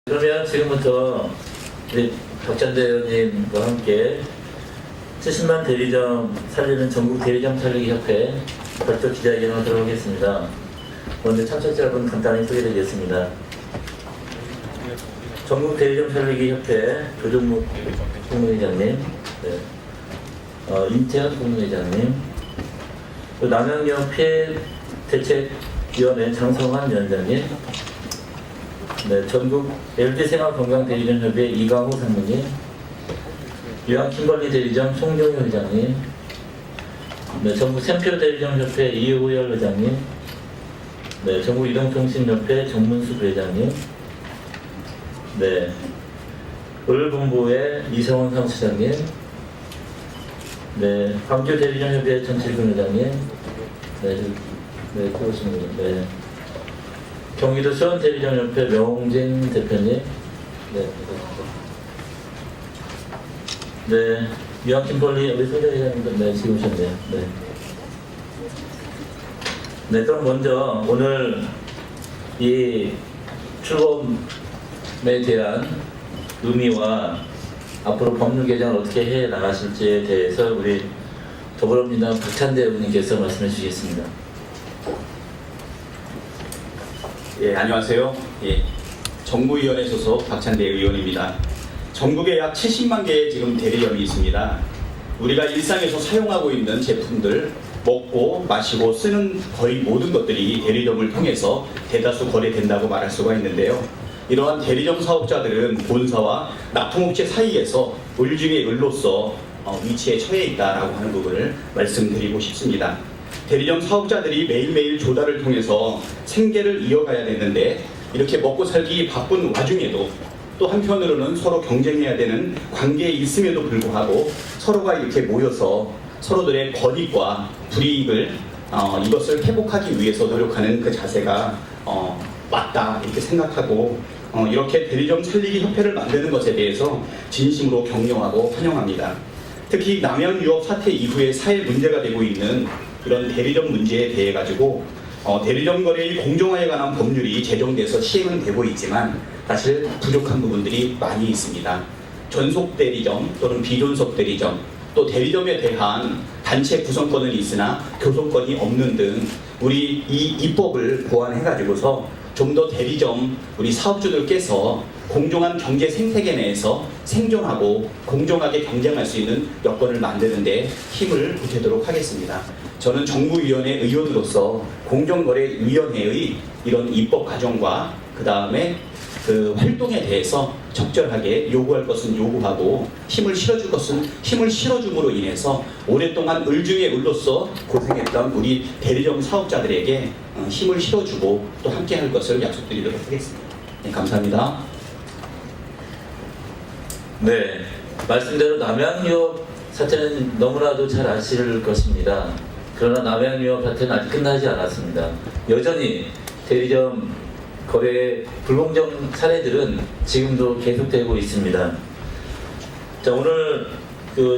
그러면 지금부터 우리 박찬대 의원님과 함께 70만 대리점 살리는 전국 대리점 살리기 협회 별도 기자회견을 하도록 하겠습니다. 먼저 참석자분 간단히 소개드리겠습니다. 전국 대리점 살리기 협회 조정묵 공무회장님, 임태현 공무회장님, 남양역 피해 대책위원회 장성환 위원장님, 전국 LG생활건강대리점협회 이강호 상무님, 유한킴벌리 대리점 송종효 회장님, 전국 샘표 대리점협회 이호열 회장님, 전국 이동통신협회 정문수 회장님, 을본부의 이성원 사무처장님, 광주 대리점협회 전칠근 회장님, 그렇습니다. 경기도 수원 대리점협회 명진 대표님, 유한킴벌리 우리 소장 회장님도 지금 오셨네요. 그럼 먼저 오늘 이 출범에 대한 의미와 앞으로 법률 개정을 어떻게 해 나가실지에 대해서 우리 더불어민주당 박찬대 의원님께서 말씀해 주시겠습니다. 예, 안녕하세요. 정무위원회 소속 박찬대 의원입니다. 전국에 약 70만 개의 지금 대리점이 있습니다. 우리가 일상에서 사용하고 있는 제품들, 먹고 마시고 쓰는 거의 모든 것들이 대리점을 통해서 대다수 거래된다고 말할 수가 있는데요. 이러한 대리점 사업자들은 본사와 납품업체 사이에서 을 중에 을로서 위치에 처해 있다라고 하는 부분을 말씀드리고 싶습니다. 대리점 사업자들이 매일매일 조달을 통해서 생계를 이어가야 되는데 이렇게 먹고 살기 바쁜 와중에도 또 한편으로는 서로 경쟁해야 되는 관계에 있음에도 불구하고 서로가 이렇게 모여서 서로들의 권익과 불이익을 이것을 회복하기 위해서 노력하는 그 자세가 맞다 이렇게 생각하고 이렇게 대리점 살리기 협회를 만드는 것에 대해서 진심으로 격려하고 환영합니다. 특히 남양 유업 사태 이후에 사회 문제가 되고 있는 이런 대리점 문제에 대해 가지고 대리점 거래의 공정화에 관한 법률이 제정돼서 시행은 되고 있지만 사실 부족한 부분들이 많이 있습니다. 전속 대리점 또는 비전속 대리점 또 대리점에 대한 단체 구성권은 있으나 교섭권이 없는 등 우리 이 입법을 보완해 가지고서 좀 더 대리점 우리 사업주들께서 공정한 경제 생태계 내에서 생존하고 공정하게 경쟁할 수 있는 여건을 만드는 데 힘을 보태도록 하겠습니다. 저는 정무위원회 의원으로서 공정거래위원회의 이런 입법 과정과 그 다음에 그 활동에 대해서 적절하게 요구할 것은 요구하고 힘을 실어줄 것은 힘을 실어줌으로 인해서 오랫동안 을 중에 을로서 고생했던 우리 대리점 사업자들에게 힘을 실어주고 또 함께할 것을 약속드리도록 하겠습니다. 감사합니다. 말씀대로 남양유업 사태는 너무나도 잘 아실 것입니다. 그러나 남양유업 사태는 아직 끝나지 않았습니다. 여전히 대리점 거래 불공정 사례들은 지금도 계속되고 있습니다. 오늘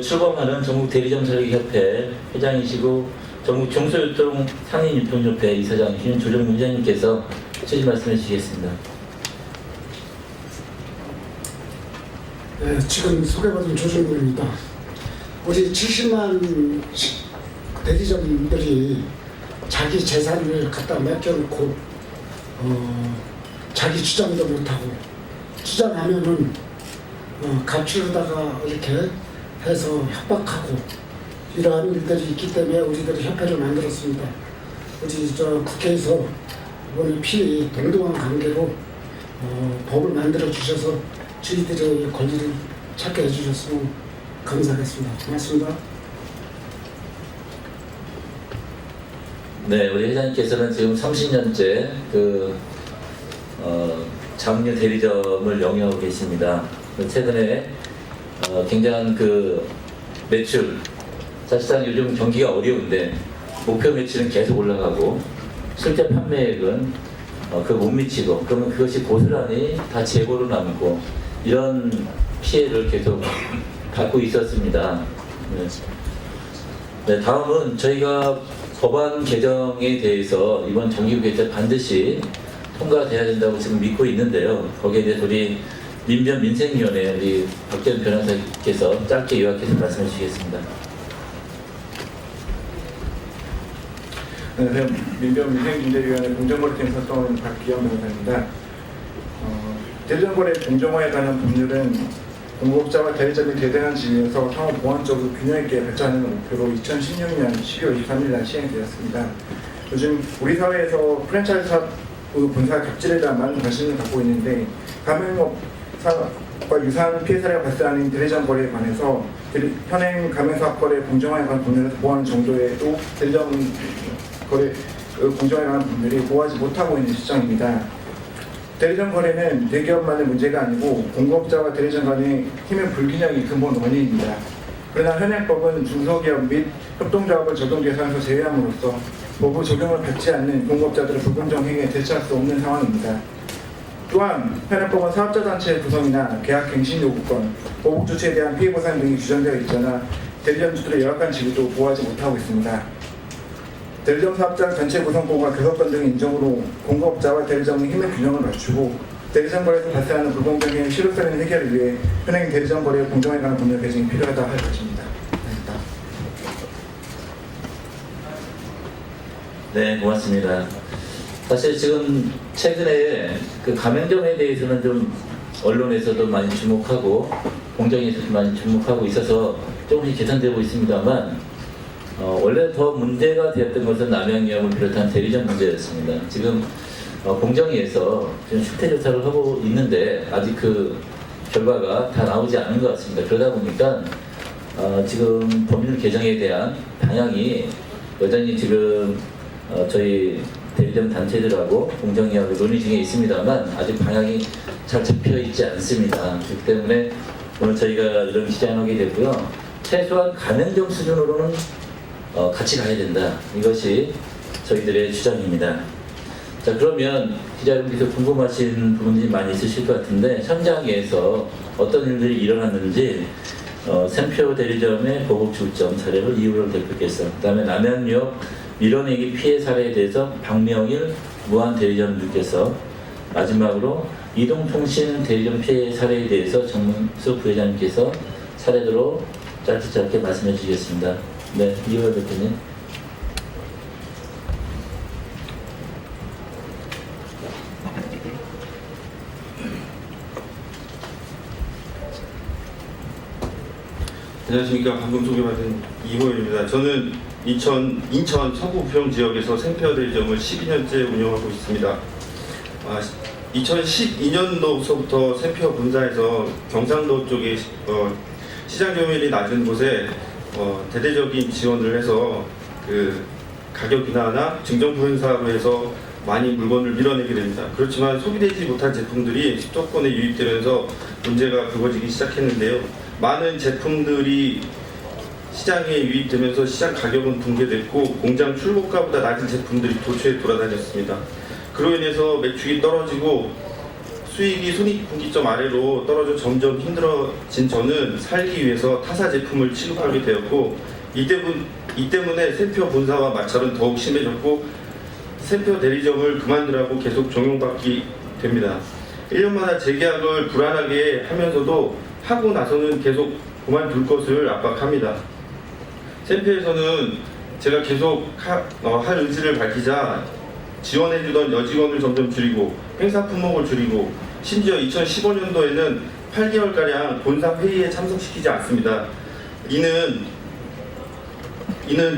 출범하는 전국 대리점 살리기 협회 회장이시고 전국 중소유통 상인유통협회 이사장이신 조정묵 회장님께서 취지 말씀해 주시겠습니다. 지금 소개받은 조정묵입니다. 우리 70만 대리점들이 자기 재산을 갖다 맡겨놓고 자기 주장도 못하고 주장하면은 감추다가 이렇게 해서 협박하고 이러한 일들이 있기 때문에 우리들이 협회를 만들었습니다. 우리 국회에서 이번에 필히 동등한 관계로 법을 만들어 주셔서 저희들의 권리를 찾게 해주셨으면 감사하겠습니다. 고맙습니다. 우리 회장님께서는 지금 30년째 장류 대리점을 영위하고 계십니다. 최근에 굉장한 매출, 사실상 요즘 경기가 어려운데 목표 매출은 계속 올라가고 실제 판매액은 못 미치고 그러면 그것이 고스란히 다 재고로 남고 이런 피해를 계속 받고 있었습니다. 다음은 저희가 법안 개정에 대해서 이번 정기국회 때 반드시 통과돼야 된다고 지금 믿고 있는데요. 거기에 대해서 우리 민변민생위원회 우리 박재현 변호사께서 짧게 요약해서 말씀해 주시겠습니다. 안녕하세요. 민변민생중재위원회 공정거래팀 활동하는 박기영 변호사입니다. 대리점거래 공정화에 관한 법률은 공급자와 대리점이 대등한 지위에서 상호 보완적으로 균형 있게 발전하는 목표로 2016년 12월 23일 날 시행되었습니다. 요즘 우리 사회에서 프랜차이즈 사업 분사 갑질에 대한 많은 관심을 갖고 있는데 가맹업사업과 유사한 피해 사례가 발생하는 대리점 거래에 관해서 현행 가맹사업 거래 공정화에 관한 법률에서 보완 정도에도 대리점 거래 공정화에 관한 법률이 보호하지 못하고 있는 시점입니다. 대리점 거래는 대기업만의 문제가 아니고 공급자와 대리점 간의 힘의 불균형이 근본 원인입니다. 그러나 현행법은 중소기업 및 협동조합을 적용 대상에서 제외함으로써 법의 적용을 받지 않는 공급자들의 불공정 행위에 대처할 수 없는 상황입니다. 또한 현행법은 사업자 단체의 구성이나 계약 갱신 요구권, 보복 조치에 대한 피해 보상 등이 규정되어 있거나 대리점주들의 열악한 지위도 보호하지 못하고 있습니다. 대리점 사업자 전체 구성법과 교섭권 등의 인정으로 공급자와 대리점의 힘의 균형을 맞추고 대리점 거래에서 발생하는 불공정의 실효성의 해결을 위해 현행 대리점 거래 공정에 관한 법률 개정이 필요하다 할 것입니다. 감사합니다. 네, 고맙습니다. 사실 지금 최근에 그 가맹점에 대해서는 좀 언론에서도 많이 주목하고 공정에서도 많이 주목하고 있어서 조금씩 개선되고 있습니다만 원래 더 문제가 되었던 것은 남양유업을 비롯한 대리점 문제였습니다. 지금 공정위에서 지금 실태 조사를 하고 있는데 아직 그 결과가 다 나오지 않은 것 같습니다. 그러다 보니까 지금 법률 개정에 대한 방향이 여전히 지금 저희 대리점 단체들하고 공정위하고 논의 중에 있습니다만 아직 방향이 잘 잡혀 있지 않습니다. 그렇기 때문에 오늘 저희가 이런 시장을 하게 되고요. 최소한 가맹점 수준으로는 같이 가야 된다. 이것이 저희들의 주장입니다. 자, 그러면 기자 여러분께서 궁금하신 부분들이 많이 있으실 것 같은데 현장에서 어떤 일들이 일어났는지 샘표 대리점의 보복 출점 사례를 이우열 대표께서, 그 다음에 남양유업 밀어내기 피해 사례에 대해서 박명일 무한 대리점주께서, 마지막으로 이동통신 대리점 피해 사례에 대해서 정문수 부회장님께서 사례대로 짧게 말씀해 주시겠습니다. 네, 이우열 대표님. 안녕하십니까. 방금 소개받은 이호연입니다. 저는 인천 서구 부평 지역에서 샘표 대리점을 12년째 운영하고 있습니다. 2012년도서부터 샘표 본사에서 경상도 쪽에 시장 점유율이 낮은 곳에 대대적인 지원을 해서 그 가격 인하나 증정부 행사로 해서 많이 물건을 밀어내게 됩니다. 그렇지만 소비되지 못한 제품들이 수도권에 유입되면서 문제가 불거지기 시작했는데요. 많은 제품들이 시장에 유입되면서 시장 가격은 붕괴됐고 공장 출고가보다 낮은 제품들이 도처에 돌아다녔습니다. 그로 인해서 매출이 떨어지고 수익이 손익분기점 아래로 떨어져 점점 힘들어진 저는 살기 위해서 타사 제품을 취급하게 되었고 이 때문에 샘표 본사와 마찰은 더욱 심해졌고 샘표 대리점을 그만두라고 계속 종용받게 됩니다. 1년마다 재계약을 불안하게 하면서도 하고 나서는 계속 그만둘 것을 압박합니다. 샘표에서는 제가 계속 할 의지를 밝히자 지원해주던 여직원을 점점 줄이고 행사 품목을 줄이고 심지어 2015년도에는 8개월가량 본사 회의에 참석시키지 않습니다. 이는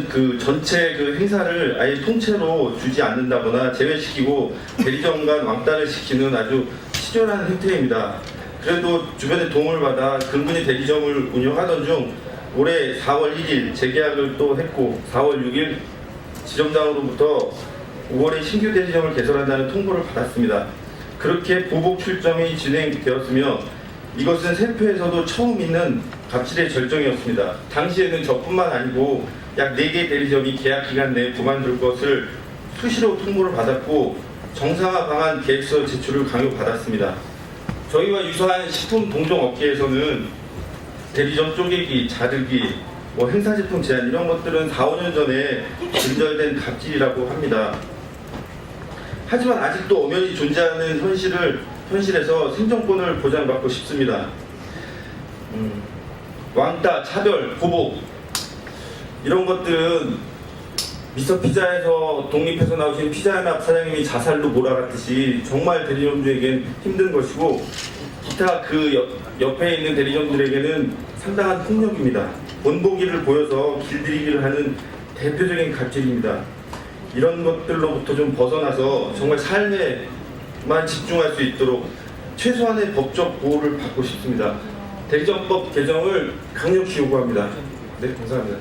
그 전체 그 행사를 아예 통째로 주지 않는다거나 제외시키고 대리점 간 왕따를 시키는 아주 치졸한 행태입니다. 그래도 주변의 도움을 받아 근근히 대리점을 운영하던 중 올해 4월 1일 재계약을 또 했고 4월 6일 지점장으로부터 5월에 신규 대리점을 개설한다는 통보를 받았습니다. 그렇게 보복 출점이 진행되었으며 이것은 샘표에서도 처음 있는 갑질의 절정이었습니다. 당시에는 저뿐만 아니고 약 4개 대리점이 계약 기간 내에 그만둘 것을 수시로 통보를 받았고 정상화 방안 계획서 제출을 강요받았습니다. 저희와 유사한 식품 동종 업계에서는 대리점 쪼개기, 자르기, 행사 제품 제한 이런 것들은 4, 5년 전에 근절된 갑질이라고 합니다. 하지만 아직도 엄연히 존재하는 현실에서 생존권을 보장받고 싶습니다. 왕따, 차별, 보복 이런 것들은 미스터 피자에서 독립해서 나오신 피자연합 사장님이 자살로 몰아갔듯이 정말 대리점주에겐 힘든 것이고 기타 그 옆에 있는 대리점들에게는 상당한 폭력입니다. 본보기를 보여서 길들이기를 하는 대표적인 갑질입니다. 이런 것들로부터 좀 벗어나서 정말 삶에만 집중할 수 있도록 최소한의 법적 보호를 받고 싶습니다. 대리점법 개정을 강력히 요구합니다. 네, 감사합니다.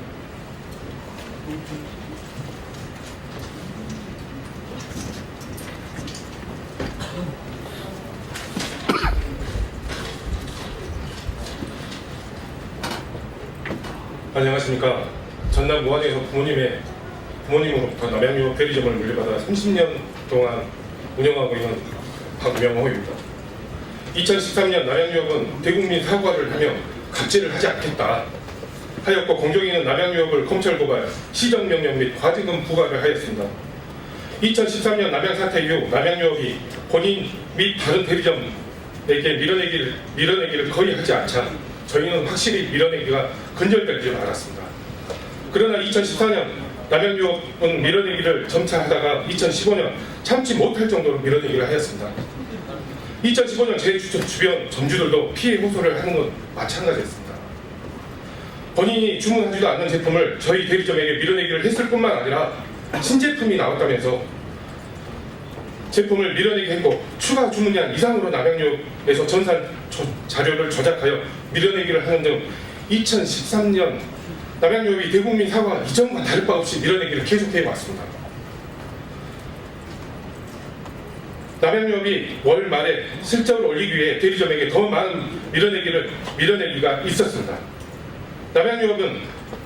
안녕하십니까. 전남 무안에서 부모님으로부터 남양유업 대리점을 물려받아 30년 동안 운영하고 있는 박명호입니다. 2013년 남양유업은 대국민 사과를 하며 갑질을 하지 않겠다 하였고 공정위는 남양유업을 검찰 고발, 시정명령 및 과징금 부과를 하였습니다. 2013년 남양 사태 이후 남양유업이 본인 및 다른 대리점에게 밀어내기를 거의 하지 않자 저희는 확실히 밀어내기가 근절될 줄 알았습니다. 그러나 2014년 남양유업은 밀어내기를 점차 하다가 2015년 참지 못할 정도로 밀어내기를 하였습니다. 2015년 제 주변 점주들도 피해 호소를 하는 건 마찬가지였습니다. 본인이 주문하지도 않는 제품을 저희 대리점에게 밀어내기를 했을 뿐만 아니라 신제품이 나왔다면서 제품을 밀어내게 했고 추가 주문량 이상으로 남양유업에서 전산 자료를 조작하여 밀어내기를 하는 등 2013년 남양유업이 대국민 사과 이전과 다를 바 없이 밀어내기를 계속해 왔습니다. 남양유업이 월 말에 실적을 올리기 위해 대리점에게 더 많은 밀어내기가 있었습니다.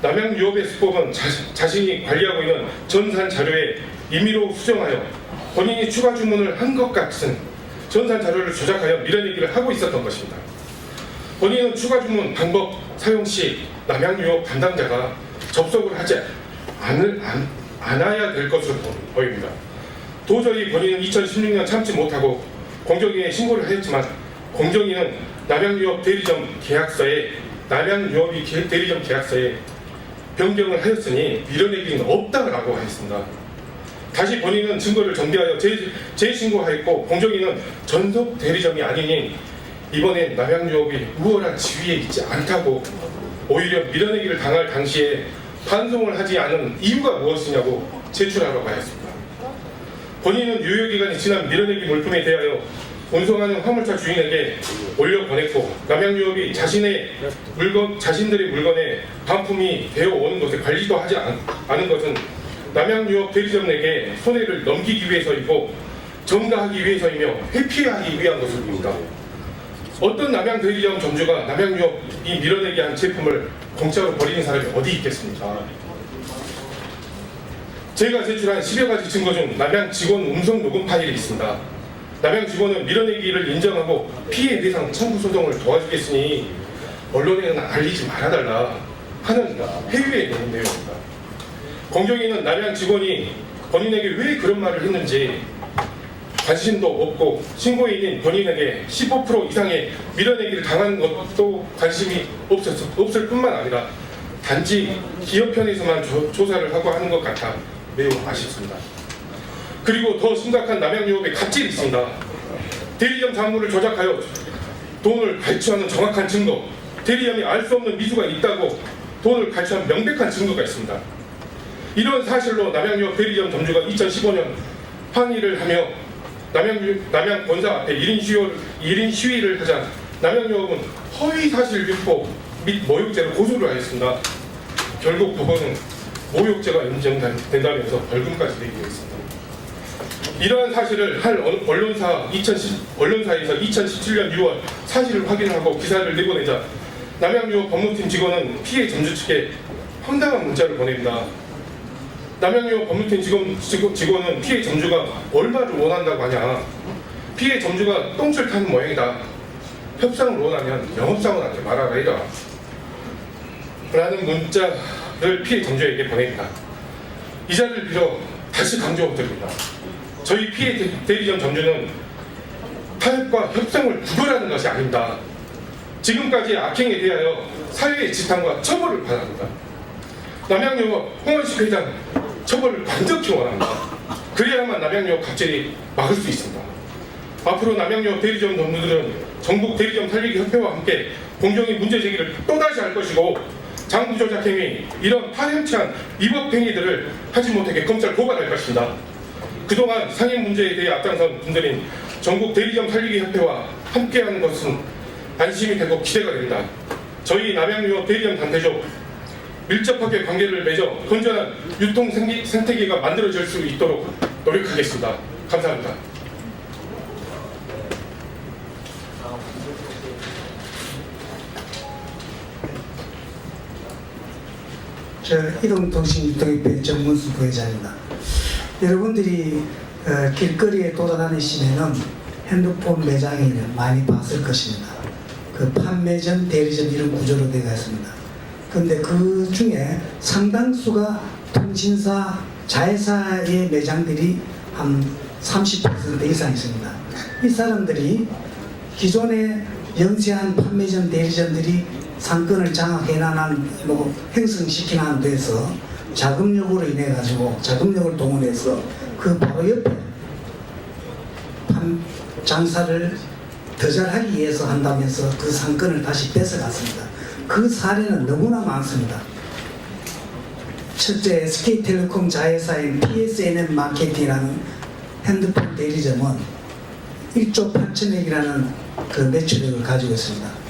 남양유업의 수법은 자신이 관리하고 있는 전산 자료에 임의로 수정하여 본인이 추가 주문을 한 것 같은 전산 자료를 조작하여 밀어내기를 하고 있었던 것입니다. 본인은 추가 주문 방법 사용 시 남양유업 담당자가 접속을 하지 않아야 될 것으로 보입니다. 도저히 본인은 2016년 참지 못하고 공정위에 신고를 하였지만 공정위는 남양유업 대리점 계약서에 변경을 하였으니 밀어내기는 없다라고 하였습니다. 다시 본인은 증거를 정비하여 재신고하였고 공정위는 전속 대리점이 아니니 이번엔 남양유업이 우월한 지위에 있지 않다고 오히려 밀어내기를 당할 당시에 반송을 하지 않은 이유가 무엇이냐고 제출하라고 하였습니다. 본인은 유효기간이 지난 밀어내기 물품에 대하여 운송하는 화물차 주인에게 올려보냈고 남양유업이 자신들의 물건에 반품이 되어 오는 것에 관리도 하지 않은 것은 남양유업 대리점에게 손해를 넘기기 위해서이고 전가하기 위해서이며 회피하기 위한 것입니다. 어떤 남양 대리점 점주가 남양유업이 밀어내기 한 제품을 공짜로 버리는 사람이 어디 있겠습니까? 제가 제출한 10여 가지 증거 중 남양 직원 음성 녹음 파일이 있습니다. 남양 직원은 밀어내기를 인정하고 피해 대상 청구 소송을 도와주겠으니 언론에는 알리지 말아달라 하는 회유의 내용입니다. 공정위는 남양 직원이 본인에게 왜 그런 말을 했는지 관심도 없고 신고인인 본인에게 15% 이상의 밀어내기를 당하는 것도 관심이 없을 뿐만 아니라 단지 기업 편에서만 조사를 하고 하는 것 같아 매우 아쉽습니다. 그리고 더 심각한 남양유업의 갑질이 있습니다. 대리점 잔물을 조작하여 돈을 갈취하는 정확한 증거, 대리점이 알 수 없는 미수가 있다고 돈을 갈취한 명백한 증거가 있습니다. 이런 사실로 남양유업 대리점 점주가 2015년 항의를 하며 남양 본사 앞에 1인 시위를 하자 남양유업은 허위사실 유포 및 모욕죄로 고소를 하였습니다. 결국 법원은 모욕죄가 인정된다면서 벌금까지 내기로 했습니다. 이러한 사실을 한 언론사에서 2017년 6월 사실을 확인하고 기사를 내보내자 남양유업 법무팀 직원은 피해 점주 측에 황당한 문자를 보냅니다. 남양유업 법무팀 직원은 피해 점주가 얼마를 원한다고 하냐, 피해 점주가 똥줄 타는 모양이다, 협상을 원하면 영업사원한테 말하라 해라 라는 문자를 피해 점주에게 보냅니다. 이 자리를 빌어 다시 강조드립니다. 저희 피해 대리점 점주는 타협과 협상을 구별하는 것이 아닙니다. 지금까지의 악행에 대하여 사회의 지탄과 처벌을 받아야 합니다. 남양유업 홍원식 회장 처벌을 반드시 원합니다. 그래야만 남양유업 갑질이 막을 수 있습니다. 앞으로 남양유업 대리점 점주들은 전국 대리점 살리기 협회와 함께 공정위 문제 제기를 또다시 할 것이고, 장부 조작 행위, 이런 파렴치한 위법 행위들을 하지 못하게 검찰 고발할 것입니다. 그동안 상해 문제에 대해 앞장선 분들인 전국 대리점 살리기 협회와 함께하는 것은 안심이 되고 기대가 됩니다. 저희 남양유업 대리점 단체적 밀접하게 관계를 맺어 건전한 유통 생태계가 만들어질 수 있도록 노력하겠습니다. 감사합니다. 저 이동통신유통협회 정문수 부회장입니다. 여러분들이 길거리에 돌아다니시면은 핸드폰 매장을 많이 봤을 것입니다. 그 판매점, 대리점 이런 구조로 되어 있습니다. 그런데 그 중에 상당수가 통신사, 자회사의 매장들이 한 30% 이상 있습니다. 이 사람들이 기존에 영세한 판매점, 대리점들이 상권을 장악해나는 행성시키는 데서 자금력으로 인해 가지고 자금력을 동원해서 그 바로 옆에 장사를 더 잘하기 위해서 한다면서 그 상권을 다시 뺏어갔습니다. 그 사례는 너무나 많습니다. 첫째, SK텔레콤 자회사인 PSNM 마케팅이라는 핸드폰 대리점은 1조 8천억이라는 그 매출액을 가지고 있습니다.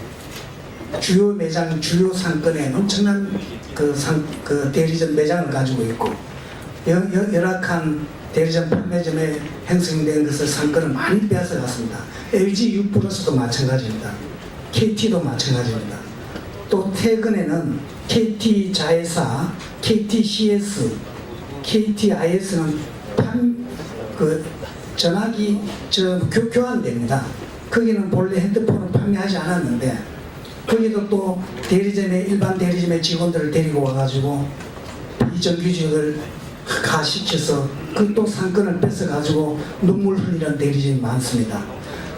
주요 매장, 주요 상권에 엄청난 그 대리점 매장을 가지고 있고, 열악한 대리점 판매점에 형성된 것을 상권을 많이 빼앗아갔습니다. LG U+도 마찬가지입니다. KT도 마찬가지입니다. 또 최근에는 KT 자회사, KTCS, KTIS는 전화기 교환됩니다. 거기는 본래 핸드폰을 판매하지 않았는데 거기도 또 대리점에 일반 대리점의 직원들을 데리고 와가지고 이정규직을 가시켜서 그 또 상권을 뺏어가지고 눈물 흘리는 대리점이 많습니다.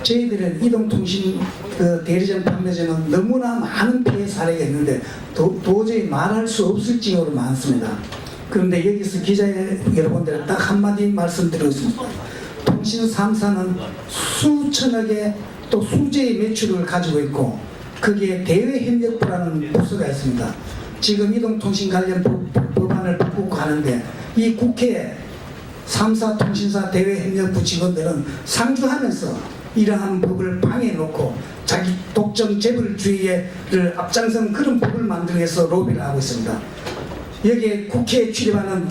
저희들은 이동통신 그 대리점 판매점은 너무나 많은 피해 사례가 있는데 도저히 말할 수 없을 정도로 많습니다. 그런데 여기서 기자 여러분들 딱 한마디 말씀드리고 있습니다. 통신 3사는 수천억의 또 수재의 매출을 가지고 있고 거기에 대외협력부라는 부서가 있습니다. 지금 이동통신 관련 법안을 바꾸고 하는데 이 국회에 3사 통신사 대외협력부 직원들은 상주하면서 이러한 법을 방해해놓고 자기 독점 재벌주의를 앞장선 그런 법을 만들기 위해서 로비를 하고 있습니다. 여기에 국회에 출입하는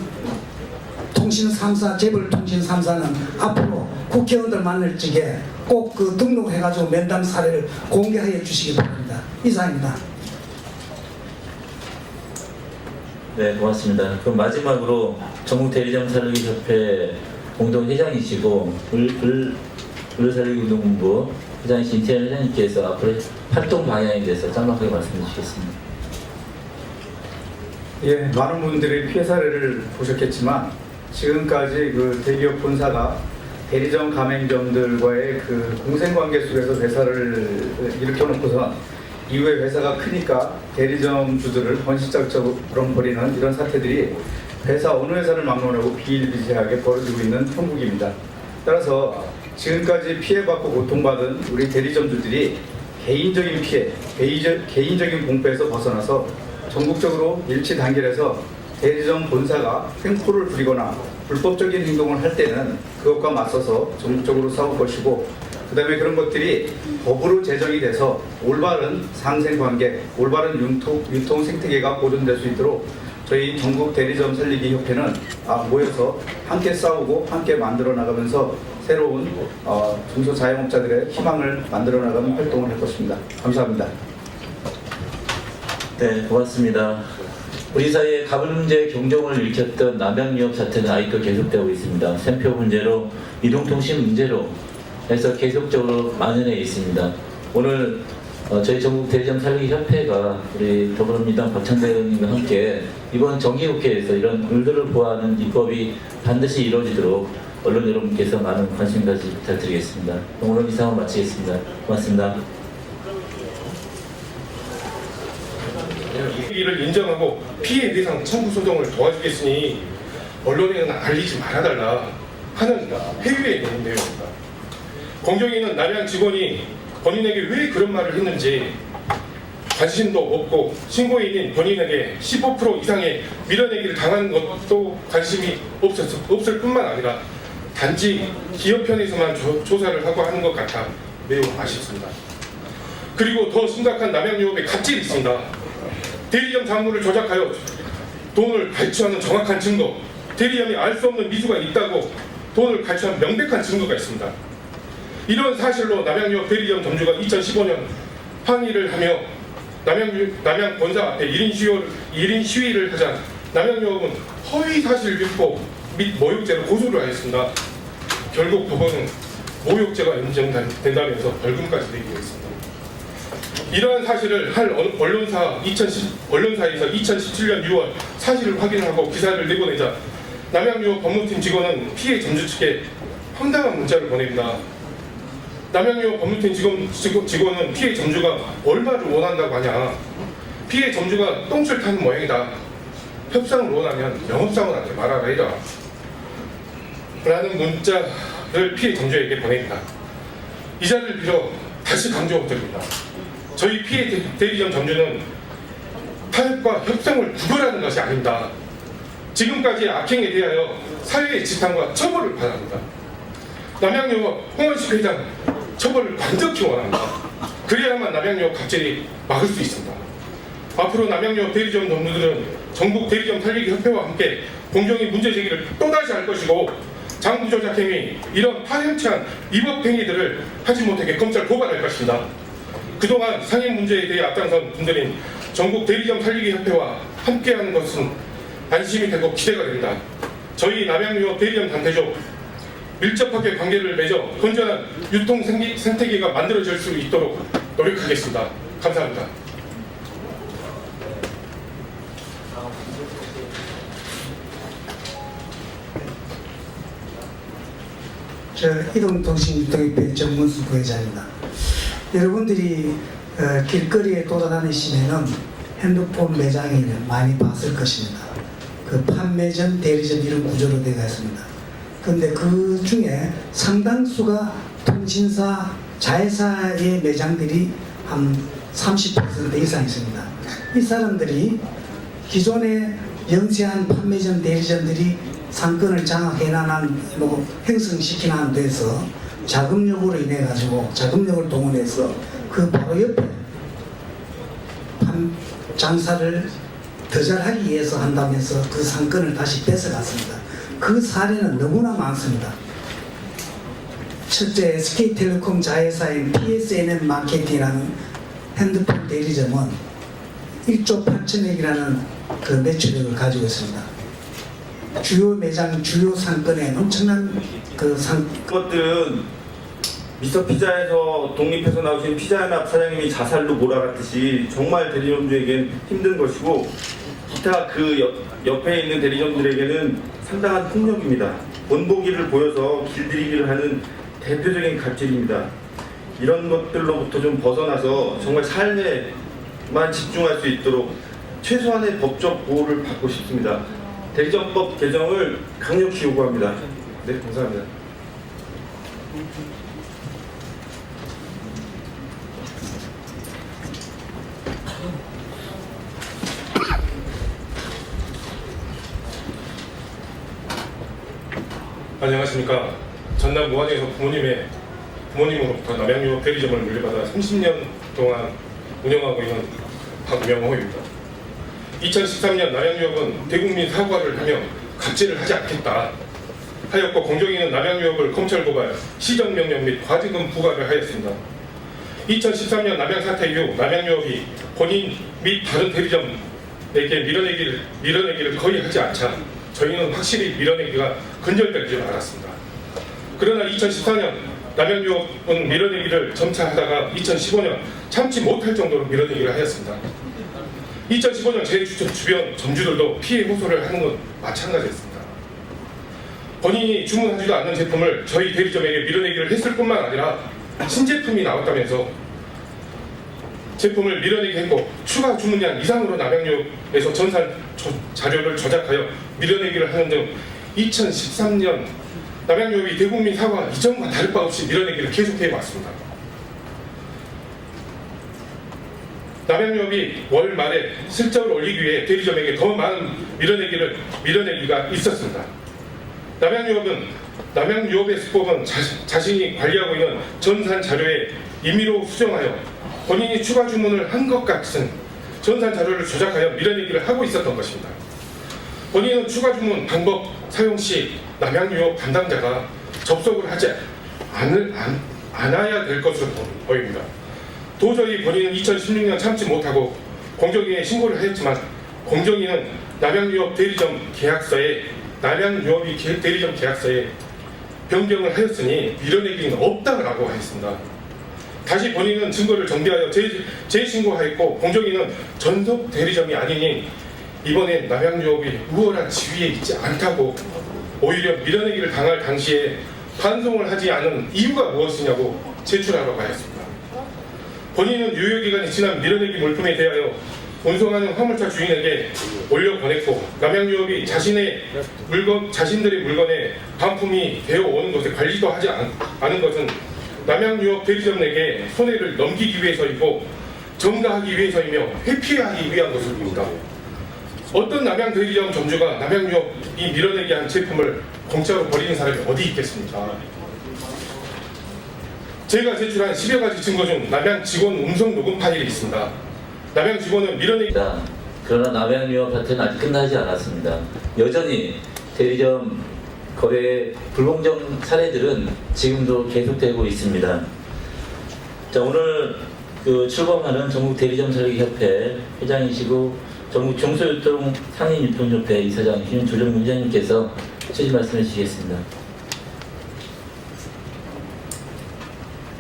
통신 3사, 재벌 통신 3사는 앞으로 국회의원들 만날 적에 꼭 그 등록해가지고 면담 사례를 공개하여 주시기 바랍니다. 이상입니다. 네, 고맙습니다. 그럼 마지막으로 전국 대리점 살리기 협회 공동 회장이시고 의료살리기운동본부 회장이신 이태현 회장님께서 앞으로 활동 방향에 대해서 짤막하게 말씀해 주시겠습니다. 예, 많은 분들이 피해 사례를 보셨겠지만 지금까지 그 대기업 본사가 대리점 가맹점들과의 그 공생관계 속에서 회사를 일으켜놓고서 이후에 회사가 크니까 대리점 주들을 번식작처럼 벌이는 이런 사태들이 어느 회사를 막론하고 비일비재하게 벌어지고 있는 형국입니다. 따라서 지금까지 피해받고 고통받은 우리 대리점주들이 개인적인 피해, 개인적인 공포에서 벗어나서 전국적으로 일치 단결해서 대리점 본사가 횡포를 부리거나 불법적인 행동을 할 때는 그것과 맞서서 전국적으로 싸울 것이고, 그 다음에 그런 것들이 법으로 제정이 돼서 올바른 상생관계, 올바른 유통 생태계가 보존될 수 있도록 저희 전국 대리점 살리기 협회는 모여서 함께 싸우고 함께 만들어 나가면서 새로운 중소자영업자들의 희망을 만들어 나가는 활동을 할 것입니다. 감사합니다. 네, 고맙습니다. 우리 사이에 가불 문제의 경종을 일으켰던 남양유업 사태는 아직도 계속되고 있습니다. 샘표 문제로, 이동통신 문제로 해서 계속적으로 만연해 있습니다. 오늘 저희 전국 대리점 살리기 협회가 우리 더불어민주당 박찬대 의원님과 함께 이번 정기국회에서 이런 을들을 보호하는 입법이 반드시 이루어지도록 언론 여러분께서 많은 관심 가지 부탁드리겠습니다. 오늘 이상으로 마치겠습니다. 고맙습니다. 이를 인정하고 피해 대상 청구 소송을 도와주겠으니 언론에는 알리지 말아달라 하는 회유의 내용입니다. 공정위는 남양 직원이 본인에게 왜 그런 말을 했는지 관심도 없고 신고인인 본인에게 15% 이상의 밀어내기를 당한 것도 관심이 없을 뿐만 아니라 단지 기업 편에서만 조사를 하고 하는 것 같아 매우 아쉽습니다. 그리고 더 심각한 남양유업의 갑질이 있습니다. 대리점 잔고를 조작하여 돈을 갈취하는 정확한 증거, 대리점이 알 수 없는 미수가 있다고 돈을 갈취한 명백한 증거가 있습니다. 이런 사실로 남양유업 대리점 점주가 2015년 항의를 하며 남양 본사 앞에 1인 시위를 하자 남양유업은 허위사실 유포 및 모욕죄로 고소를 하였습니다. 결국 법원은 모욕죄가 인정된다면서 벌금까지 내기로 했습니다. 이러한 사실을 한 언론사에서 2017년 6월 사실을 확인하고 기사를 내보내자 남양유업 법무팀 직원은 피해 점주 측에 황당한 문자를 보냅니다. 남양유업 법무팀 직원은 피해 점주가 얼마를 원한다고 하냐, 피해 점주가 똥줄 타는 모양이다, 협상을 원하면 영업사원한테 말하라 해라 라는 문자를 피해 점주에게 보냅니다. 이 자리를 빌어 다시 강조드립니다. 저희 피해 대리점 점주는 타협과 협상을 구별하는 것이 아닙니다. 지금까지의 악행에 대하여 사회의 지탄과 처벌을 바랍니다. 남양유업 홍원식 회장 처벌을 간절히 원합니다. 그래야만 남양유업 갑질이 막을 수 있습니다. 앞으로 남양유업 대리점 점주들은 전국 대리점 살리기 협회와 함께 공정위 문제 제기를 또다시 할 것이고 장부 조작 행위, 이런 파렴치한 위법 행위들을 하지 못하게 검찰 고발할 것입니다. 그동안 상해 문제에 대해 앞장선 분들인 전국 대리점 살리기 협회와 함께하는 것은 안심이 되고 기대가 됩니다. 저희 남양유업 대리점 단체조 밀접하게 관계를 맺어 건전한 유통 생태계가 만들어질 수 있도록 노력하겠습니다. 감사합니다. 저 이동통신유통협회 정문수 부회장입니다. 여러분들이 길거리에 돌아다니시면은 핸드폰 매장을 많이 봤을 것입니다. 그 판매점, 대리점 이런 구조로 되어 있습니다. 그런데 그 중에 상당수가 통신사, 자회사의 매장들이 한 30% 이상 있습니다. 이 사람들이 기존에 영세한 판매점, 대리점들이 상권을 장악해나는 형성시키는 데서 자금력으로 인해 가지고 자금력을 동원해서 그 바로 옆에 장사를 더 잘하기 위해서 한다면서 그 상권을 다시 뺏어갔습니다. 그 사례는 너무나 많습니다. 첫째, SK텔레콤 자회사인 PSNM 마케팅이라는 핸드폰 대리점은 1조 8천억이라는 그 매출액을 가지고 있습니다. 주요 매장, 주요 상권에 엄청난 그것들은 미스터 피자에서 독립해서 나오신 피자연합 사장님이 자살로 몰아갔듯이 정말 대리점주에겐 힘든 것이고 기타 그 옆에 있는 대리점들에게는 상당한 폭력입니다. 본보기를 보여서 길들이기를 하는 대표적인 갑질입니다. 이런 것들로부터 좀 벗어나서 정말 삶에만 집중할 수 있도록 최소한의 법적 보호를 받고 싶습니다. 대리점법 개정을 강력히 요구합니다. 네, 감사합니다. 안녕하십니까. 전남 무안에서 부모님으로부터 남양유업 대리점을 물려받아 30년 동안 운영하고 있는 박명호입니다. 2013년 남양유업은 대국민 사과를 하며 갑질을 하지 않겠다 하였고 공정위는 남양유업을 검찰 고발, 시정명령 및 과징금 부과를 하였습니다. 2013년 남양 사태 이후 남양유업이 본인 및 다른 대리점에게 밀어내기를 거의 하지 않자 저희는 확실히 밀어내기가 근절될 줄 알았습니다. 그러나 2014년 남양유업은 밀어내기를 점차 하다가 2015년 참지 못할 정도로 밀어내기를 하였습니다. 2015년 제 주변 점주들도 피해 호소를 하는 것 마찬가지였습니다. 본인이 주문하지도 않는 제품을 저희 대리점에게 밀어내기를 했을 뿐만 아니라 신제품이 나왔다면서 제품을 밀어내게 했고 추가 주문량 이상으로 남양유업에서 전산 자료를 조작하여 밀어내기를 하는 등 2013년 남양유업이 대국민 사과 이전과 다를 바 없이 밀어내기를 계속해 왔습니다. 남양유업이 월 말에 실적을 올리기 위해 대리점에게 더 많은 밀어내기가 있었습니다. 남양유업에서 뽑은 자신이 관리하고 있는 전산 자료에 임의로 수정하여 본인이 추가 주문을 한 것 같은 전산 자료를 조작하여 밀어내기를 하고 있었던 것입니다. 본인은 추가 주문 방법 사용 시 남양유업 담당자가 접속을 하지 않아야 될 것으로 보입니다. 도저히 본인은 2016년 참지 못하고 공정위에 신고를 하였지만 공정위는 남양유업이 대리점 계약서에 변경을 하였으니 밀어내기는 없다라고 하였습니다. 다시 본인은 증거를 정비하여 재신고하였고 공정위는 전속 대리점이 아니니 이번엔 남양유업이 우월한 지위에 있지 않다고 오히려 밀어내기를 당할 당시에 반송을 하지 않은 이유가 무엇이냐고 제출하라고 하였습니다. 본인은 유효기간이 지난 밀어내기 물품에 대하여 운송하는 화물차 주인에게 올려보냈고 남양유업이 자신들의 물건에 반품이 되어 오는 것에 관리도 하지 않은 것은 남양유업 대리점에게 손해를 넘기기 위해서이고 정당하기 위해서이며 회피하기 위한 것을 보입니다. 어떤 남양 대리점 점주가 남양유업이 밀어내기 한 제품을 공짜로 버리는 사람이 어디 있겠습니까? 제가 제출한 10여 가지 증거 중 남양 직원 음성 녹음 파일이 있습니다. 남양 직원은 밀어내기 그러나 남양유업 사태는 아직 끝나지 않았습니다. 여전히 대리점 거래 불공정 사례들은 지금도 계속되고 있습니다. 자, 오늘 출범하는 전국 대리점 설계협회 회장이시고 전국 중소유통 상인유통협회 이사장이신 조정민 회장님께서 취지 말씀해 주시겠습니다.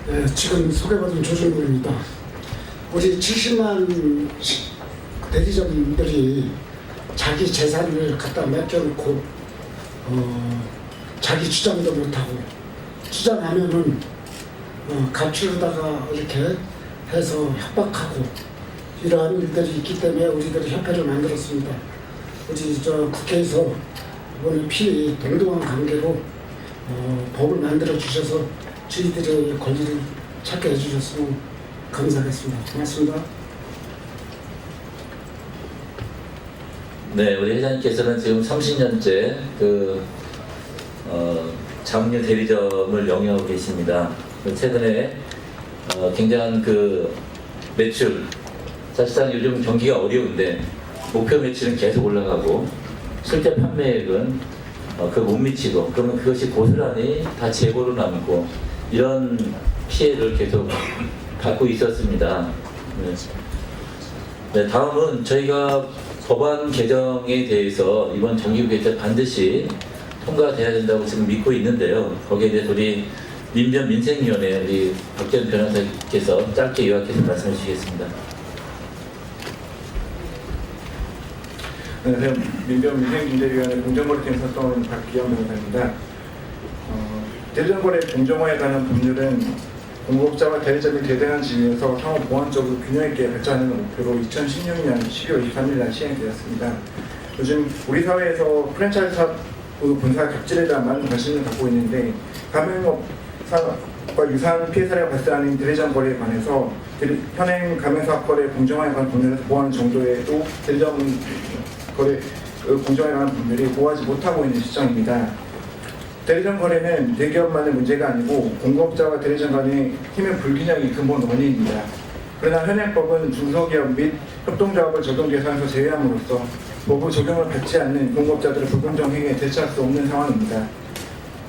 네, 지금 소개받은 조정민입니다. 우리 70만 대리점들이 자기 재산을 갖다 맡겨놓고 자기 주장도 못하고 주장하면은 감추려다가 이렇게 해서 협박하고 이러한 일들이 있기 때문에 우리들이 협회를 만들었습니다. 우리 국회에서 이번에 필히 동등한 관계로 법을 만들어 주셔서 저희들의 권리를 찾게 해주셨으면 감사하겠습니다. 고맙습니다. 네, 우리 회장님께서는 지금 30년째 장류 대리점을 영위하고 계십니다. 최근에 굉장한 매출, 사실상 요즘 경기가 어려운데 목표 매출은 계속 올라가고 실제 판매액은 못 미치고 그러면 그것이 고스란히 다 재고로 남고 이런 피해를 계속 받고 있었습니다. 네, 다음은 저희가 법안 개정에 대해서 이번 정기국회 때 반드시 통과돼야 된다고 지금 믿고 있는데요. 거기에 대해서 우리 민변민생위원회 우리 박재현 변호사께서 짧게 요약해서 말씀해 주시겠습니다. 안녕하세요. 민변민생문제위원회 공정거래팀 활동하는 박기영 변호사입니다. 대리점거래 공정화에 관한 법률은 공급자와 대리점이 대등한 지위에서 상호 보완적으로 균형 있게 발전하는 목표로 2016년 12월 23일 날 시행되었습니다. 요즘 우리 사회에서 프랜차이즈 사업 본사 갑질에 대한 많은 관심을 갖고 있는데 가맹업과 유사한 피해 사례가 발생하는 대리점 거래에 관해서 현행 가맹사업 거래 공정화에 관한 법률에서 보완 정도에도 대리점 거래 공정화에 관한 법률이 보호하지 못하고 있는 시점입니다. 대리점 거래는 대기업만의 문제가 아니고 공급자와 대리점 간의 힘의 불균형이 근본 원인입니다. 그러나 현행법은 중소기업 및 협동조합을 적용 대상에서 제외함으로써 법의 적용을 받지 않는 공급자들의 불공정 행위에 대처할 수 없는 상황입니다.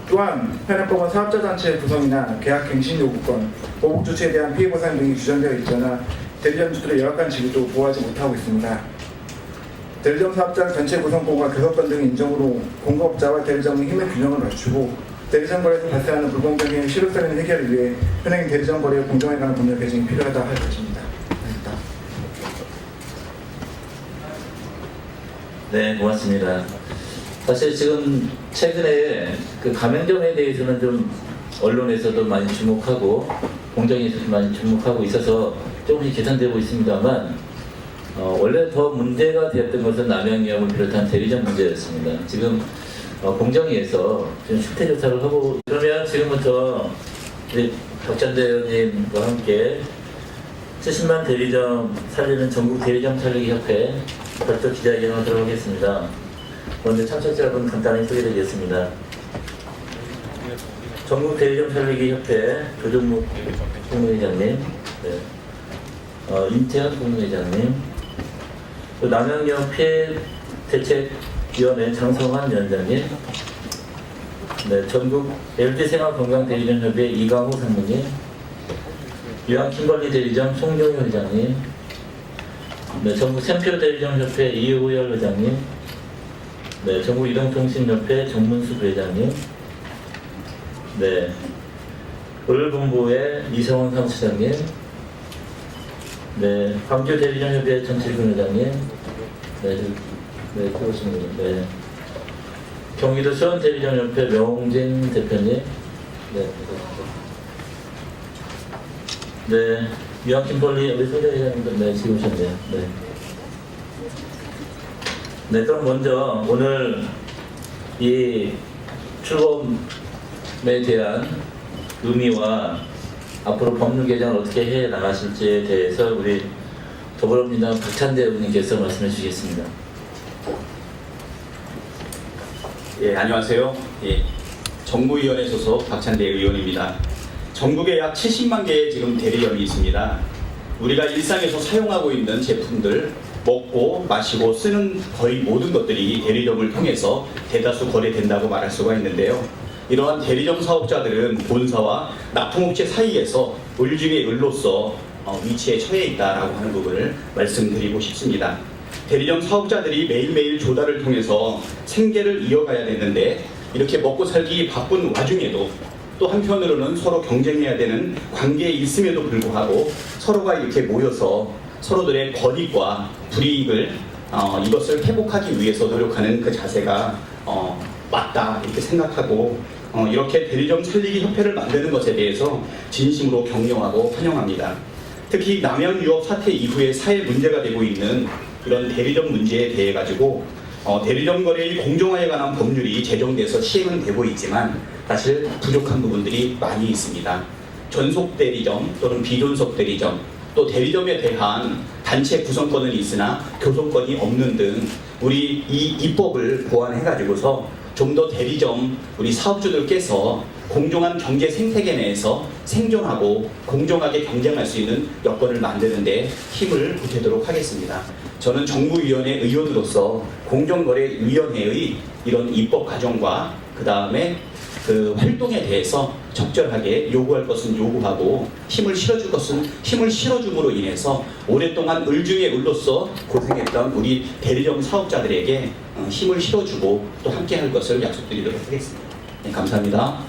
또한 현행법은 사업자 단체의 구성이나 계약 갱신 요구권, 보복 조치에 대한 피해 보상 등이 규정되어 있거나 대리점주들의 열악한 지위도 보호하지 못하고 있습니다. 대리점 사업자 전체 구성권과 교섭권 등의 인정으로 공급자와 대리점의 힘의 균형을 맞추고 대리점 거래에서 발생하는 불공정 행위 실효성의 해결을 위해 현행 대리점 거래 공정화에 관한 법률 개정이 필요하다 할 것입니다. 감사합니다. 네, 고맙습니다. 사실 지금 최근에 그 가맹점에 대해서는 좀 언론에서도 많이 주목하고 공정에서도 많이 주목하고 있어서 조금씩 개선되고 있습니다만 원래 더 문제가 되었던 것은 남양유업을 비롯한 대리점 문제였습니다. 지금 공정위에서 좀 실태 조사를 하고 그러면 지금부터 우리 박찬대 의원님과 함께 70만 대리점 살리는 전국 대리점 살리기 협회 별도 기자회견을 들어가겠습니다. 먼저 참석자분 간단히 소개드리겠습니다. 전국 대리점 살리기 협회 조정묵 국무회장님, 네. 임태현 국무회장님, 또 남양유업 피해 대책위원회 장성환 위원장님, 네, 전국 LG 생활건강 대리점 협회 이강호 상무님, 유한 킴벌리 대리점 송종효 회장님, 네, 전국 샘표 대리점 협회 이호열 회장님, 네, 전국 이동통신협회 정문수 회장님, 네, 을본부의 이성원 사무처장님, 네, 광주 대리점 협회 전칠근 회장님, 네, 그렇습니다. 네, 경기도 수원 대리점 협회 명진 대표님, 네, 네, 유한킴벌리 우리 소장 회장님도 네, 지금 오셨네요. 네. 네, 그럼 먼저 오늘 이 출범에 대한 의미와 앞으로 법률 개정을 어떻게 해 나가실지에 대해서 우리 더불어민주당 박찬대 의원님께서 말씀해 주시겠습니다. 예, 안녕하세요. 예, 정무위원회 소속 박찬대 의원입니다. 전국에 약 70만 개의 지금 대리점이 있습니다. 우리가 일상에서 사용하고 있는 제품들, 먹고 마시고 쓰는 거의 모든 것들이 대리점을 통해서 대다수 거래된다고 말할 수가 있는데요. 이러한 대리점 사업자들은 본사와 납품업체 사이에서 을 중에 을로서 위치에 처해 있다라고 하는 부분을 말씀드리고 싶습니다. 대리점 사업자들이 매일매일 조달을 통해서 생계를 이어가야 되는데 이렇게 먹고 살기 바쁜 와중에도 또 한편으로는 서로 경쟁해야 되는 관계에 있음에도 불구하고 서로가 이렇게 모여서 서로들의 권익과 불이익을 이것을 회복하기 위해서 노력하는 그 자세가 맞다 이렇게 생각하고 이렇게 대리점 살리기 협회를 만드는 것에 대해서 진심으로 격려하고 환영합니다. 특히 남양유업 사태 이후에 사회 문제가 되고 있는 이런 대리점 문제에 대해 가지고 대리점 거래의 공정화에 관한 법률이 제정돼서 시행은 되고 있지만 사실 부족한 부분들이 많이 있습니다. 전속 대리점 또는 비전속 대리점 또 대리점에 대한 단체 구성권은 있으나 교섭권이 없는 등 우리 이 입법을 보완해 가지고서 좀 더 대리점 우리 사업주들께서 공정한 경제 생태계 내에서 생존하고 공정하게 경쟁할 수 있는 여건을 만드는 데 힘을 보태도록 하겠습니다. 저는 정무위원회 의원으로서 공정거래위원회의 이런 입법 과정과 그 다음에 그 활동에 대해서 적절하게 요구할 것은 요구하고 힘을 실어줄 것은 힘을 실어줌으로 인해서 오랫동안 을 중에 을로서 고생했던 우리 대리점 사업자들에게 힘을 실어주고 또 함께할 것을 약속드리도록 하겠습니다. 네, 감사합니다.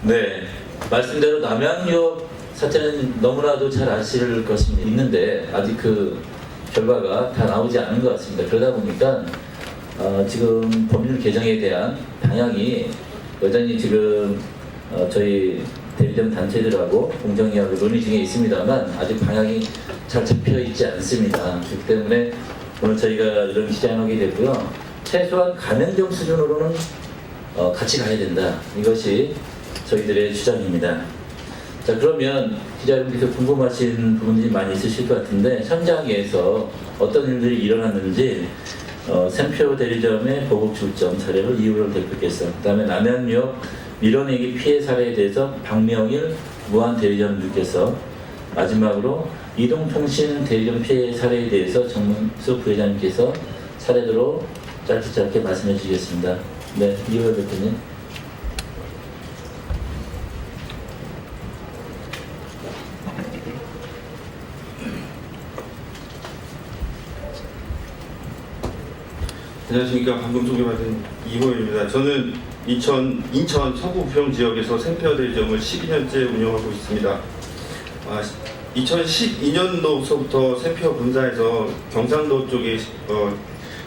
네, 말씀대로 남양유업 사태는 너무나도 잘 아실 것입니다. 있는데 아직 그 결과가 다 나오지 않은 것 같습니다. 그러다 보니까 지금 법률 개정에 대한 방향이 여전히 지금 저희 대리점 단체들하고 공정위하고 논의 중에 있습니다만 아직 방향이 잘 잡혀 있지 않습니다. 그렇기 때문에 오늘 저희가 이런 시장을 하게 되고요. 최소한 가맹점 수준으로는 같이 가야 된다. 이것이 저희들의 주장입니다. 자, 그러면 기자 여러분께서 궁금하신 부분들이 많이 있으실 것 같은데 현장에서 어떤 일들이 일어났는지 샘표 대리점의 보복 출점 사례를 이유를 대표께서, 그 다음에 남양유업 밀어내기 피해 사례에 대해서 박명일 무한 대리점님께서, 마지막으로 이동통신 대리점 피해 사례에 대해서 정문수 부회장님께서 사례대로 짧게 말씀해 주시겠습니다. 네, 이호열 대표님. 안녕하십니까. 방금 소개받은 이호열입니다. 저는 인천 서구 부평 지역에서 샘표 대리점을 12년째 운영하고 있습니다. 2012년도서부터 샘표 본사에서 경상도 쪽에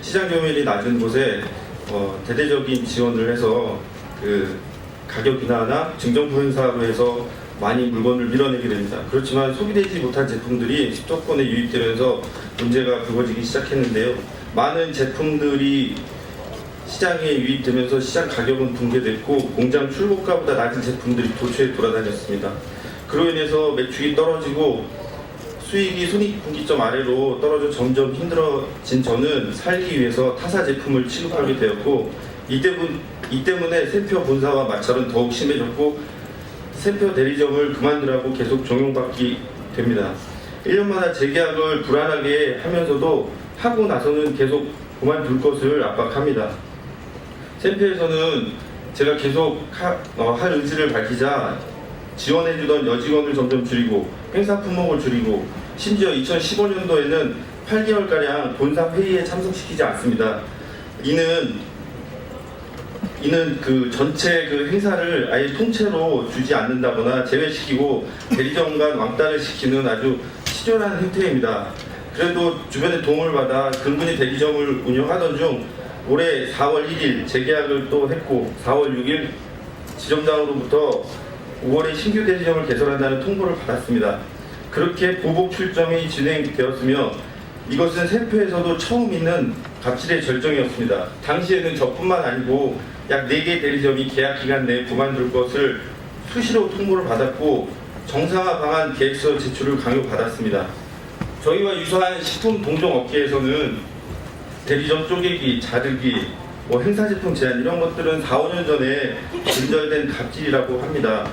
시장 점유율이 낮은 곳에 대대적인 지원을 해서 그 가격 인하나 증정부 행사로 해서 많이 물건을 밀어내게 됩니다. 그렇지만 소비되지 못한 제품들이 수도권에 유입되면서 문제가 불거지기 시작했는데요. 많은 제품들이 시장에 유입되면서 시장 가격은 붕괴됐고 공장 출고가보다 낮은 제품들이 도처에 돌아다녔습니다. 그로 인해서 매출이 떨어지고 수익이 손익분기점 아래로 떨어져 점점 힘들어진 저는 살기 위해서 타사 제품을 취급하게 되었고 이 때문에 샘표 본사와 마찰은 더욱 심해졌고 샘표 대리점을 그만두라고 계속 종용받게 됩니다. 1년마다 재계약을 불안하게 하면서도 하고 나서는 계속 그만둘 것을 압박합니다. 샘표에서는 제가 계속 할 의지를 밝히자 지원해주던 여직원을 점점 줄이고 행사 품목을 줄이고 심지어 2015년도에는 8개월가량 본사 회의에 참석시키지 않습니다. 이는 그 전체 그 행사를 아예 통째로 주지 않는다거나 제외시키고 대리점 간 왕따를 시키는 아주 치졸한 행태입니다. 그래도 주변의 도움을 받아 근근히 대리점을 운영하던 중 올해 4월 1일 재계약을 또 했고 4월 6일 지점장으로부터 5월에 신규 대리점을 개설한다는 통보를 받았습니다. 그렇게 보복 출점이 진행되었으며 이것은 샘표에서도 처음 있는 갑질의 절정이었습니다. 당시에는 저뿐만 아니고 약 4개 대리점이 계약 기간 내에 그만둘 것을 수시로 통보를 받았고 정상화 방안 계획서 제출을 강요받았습니다. 저희와 유사한 식품 동종 업계에서는 대리점 쪼개기, 자르기, 행사 제품 제한 이런 것들은 4, 5년 전에 진절된 갑질이라고 합니다.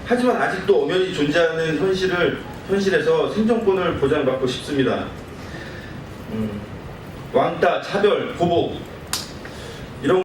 하지만 아직도 엄연히 존재하는 현실에서 생존권을 보장받고 싶습니다. 왕따, 차별, 보복 이런